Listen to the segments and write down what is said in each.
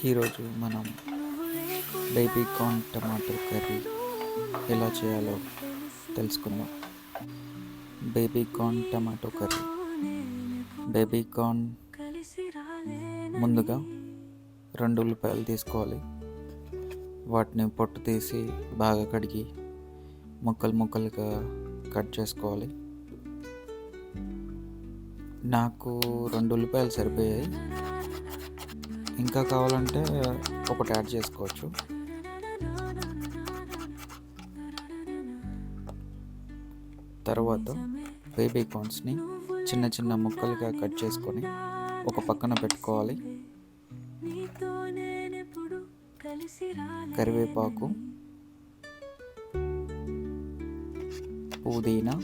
ఈరోజు మనం baby corn tomato curry ఎలా చేయాలో తెలుసుకుందాం. Baby corn tomato curry. Baby corn ముందుగా 2 ఉల్లిపాయలు తీసుకోవాలి. వాటిని పొట్టు తీసి బాగా కడిగి ముక్కలుగా కట్ చేసుకోవాలి. నాకు 2 ఉల్లిపాయలు సరిపోయాయి. ఇంకా కావాలంటే ఒకటి యాడ్ చేసుకోవచ్చు. తర్వాత బేబీ కార్న్స్ని చిన్న ముక్కలుగా కట్ చేసుకొని ఒక పక్కన పెట్టుకోవాలి. కరివేపాకు, పుదీనా,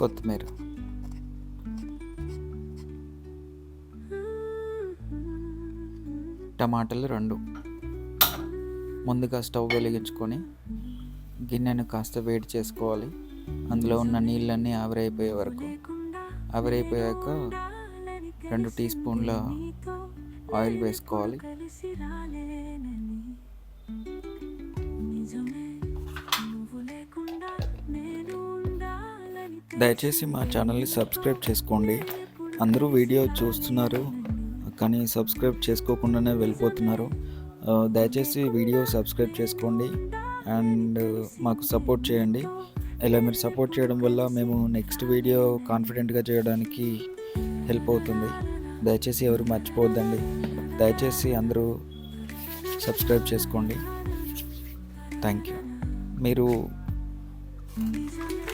కొత్తిమీర, టమాటాలు 2. ముందుగా స్టవ్ వెలిగించుకొని గిన్నెను కాస్త వేడి చేసుకోవాలి. అందులో ఉన్న నీళ్ళన్నీ ఆవిరైపోయే వరకు. ఆవిరైపోయాక 2 టీ స్పూన్ల ఆయిల్ వేసుకోవాలి. దయచేసి మా ఛానల్ని సబ్స్క్రైబ్ చేసుకోండి. అందరూ వీడియో చూస్తున్నారు కానీ సబ్స్క్రైబ్ చేసుకోకుండానే వెళ్ళిపోతున్నారు. దయచేసి వీడియో సబ్స్క్రైబ్ చేసుకోండి అండ్ మాకు సపోర్ట్ చేయండి. ఇలా మీరు సపోర్ట్ చేయడం వల్ల మేము నెక్స్ట్ వీడియో కాన్ఫిడెంట్గా చేయడానికి హెల్ప్ అవుతుంది. దయచేసి ఎవరు మర్చిపోవద్దండి. దయచేసి అందరూ సబ్స్క్రైబ్ చేసుకోండి. Thank you. మీరు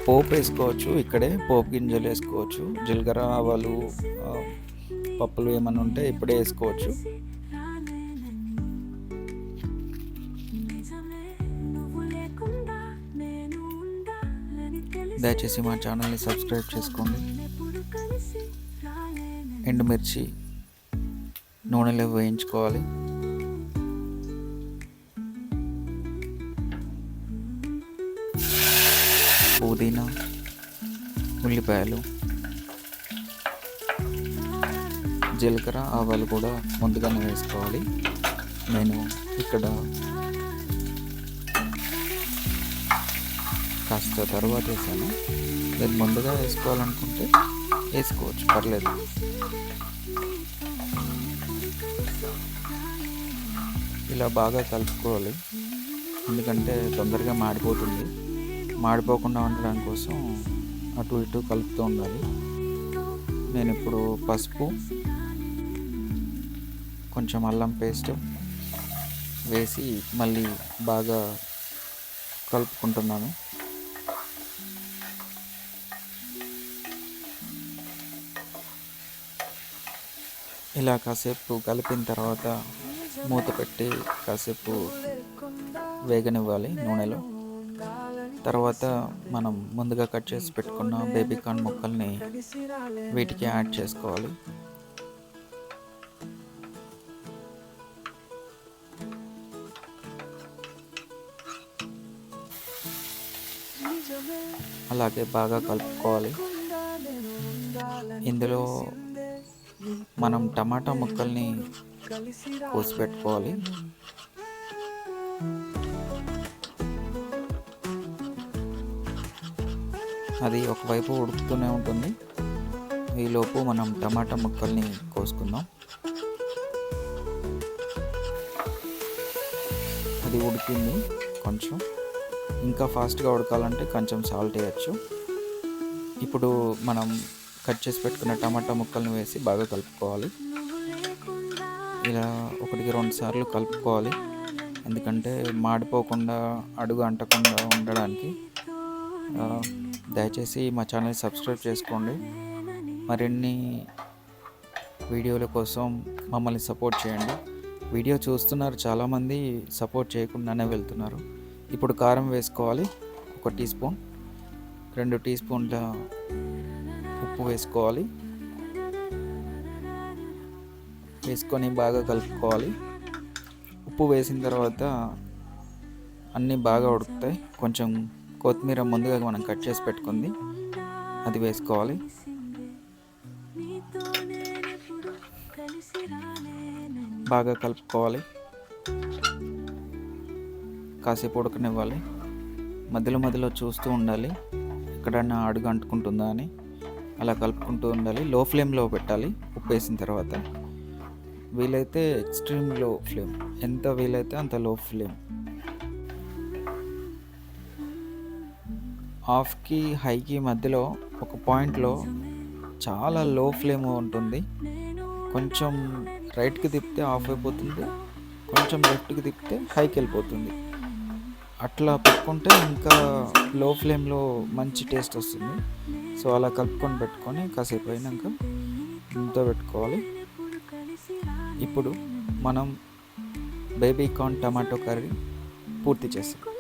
పోపు వేసుకోవచ్చు. ఇక్కడే పోపు గింజలు వేసుకోవచ్చు. జీలకర్ర, ఆవాలు, పప్పులు ఏమైనా ఉంటే ఇప్పుడే వేసుకోవచ్చు. దయచేసి మా ఛానల్ని సబ్స్క్రైబ్ చేసుకోండి. ఎండుమిర్చి నూనెలో వేయించుకోవాలి. పుదీనా, ఉల్లిపాయలు, జీలకర్ర, ఆవాలు కూడా ముందుగానే వేసుకోవాలి. నేను ఇక్కడ కాస్త తర్వాత వేసాను. మీరు ముందుగా వేసుకోవాలనుకుంటే వేసుకోవచ్చు, పర్లేదు. ఇలా బాగా కలుపుకోవాలి, ఎందుకంటే తొందరగా మాడిపోతుంది. మాడిపోకుండా ఉండడం కోసం అటు ఇటు కలుపుతూ ఉండాలి. నేను ఇప్పుడు పసుపు, కొంచెం అల్లం పేస్ట్ వేసి మళ్ళీ బాగా కలుపుకుంటున్నాను. ఇలా కాసేపు కలిపిన తర్వాత మూత పెట్టి కాసేపు వేగనివ్వాలి నూనెలో. తర్వాత మనం ముందుగా కట్ చేసి పెట్టుకున్న బేబీ కార్న్ ముక్కల్ని వీటికి యాడ్ చేసుకోవాలి. అలాగే బాగా కలుపుకోవాలి. ఇందులో మనం టమాటా ముక్కల్ని కోసి పెట్టుకోవాలి. అది ఒకవైపు ఉడుకుతూనే ఉంటుంది. ఈలోపు మనం టమాటా ముక్కల్ని కోసుకుందాం. అది ఉడికింది. కొంచెం ఇంకా ఫాస్ట్గా ఉడకాలంటే కొంచెం సాల్ట్ వేయచ్చు. ఇప్పుడు మనం కట్ చేసి పెట్టుకున్న టమాటా ముక్కల్ని వేసి బాగా కలుపుకోవాలి. ఇలా 1-2 సార్లు కలుపుకోవాలి, ఎందుకంటే మాడిపోకుండా, అడుగు అంటకుండా ఉండడానికి. దయచేసి మా ఛానల్ సబ్స్క్రైబ్ చేసుకోండి. మరిన్ని వీడియోల కోసం మమ్మల్ని సపోర్ట్ చేయండి. వీడియో చూస్తున్నారు చాలామంది, సపోర్ట్ చేయకుండానే వెళ్తున్నారు. ఇప్పుడు కారం వేసుకోవాలి. 1 టీ స్పూన్, 2 టీ స్పూన్ల ఉప్పు వేసుకోవాలి. వేసుకొని బాగా కలుపుకోవాలి. ఉప్పు వేసిన తర్వాత అన్నీ బాగా ఉడుకుతాయి. కొంచెం కొత్తిమీర ముందుగా మనం కట్ చేసి పెట్టుకుంది అది వేసుకోవాలి. బాగా కలుపుకోవాలి. కాసేపు ఉడకనివ్వాలి. మధ్యలో మధ్యలో చూస్తూ ఉండాలి, ఎక్కడన్నా అడుగు అంటుకుంటుందా అని. అలా కలుపుకుంటూ ఉండాలి. లో ఫ్లేమ్లో పెట్టాలి ఉప్పు వేసిన తర్వాత. వీలైతే ఎక్స్ట్రీమ్ లో ఫ్లేమ్, ఎంత వీలైతే అంత లో ఫ్లేమ్. ఆఫ్కి హైకి మధ్యలో ఒక పాయింట్లో చాలా లో ఫ్లేమ్ ఉంటుంది. కొంచెం రైట్కి తిప్పితే ఆఫ్ అయిపోతుంది, కొంచెం లెఫ్ట్కి తిప్పితే హైకి వెళ్ళిపోతుంది. అట్లా పెట్టుకుంటే ఇంకా లో ఫ్లేమ్లో మంచి టేస్ట్ వస్తుంది. సో అలా కలుపుకొని పెట్టుకొని కాసేపు అయినాక మూత పెట్టుకోవాలి. ఇప్పుడు మనం బేబీ కార్న్ టమాటో కర్రీ పూర్తి చేస్తాం.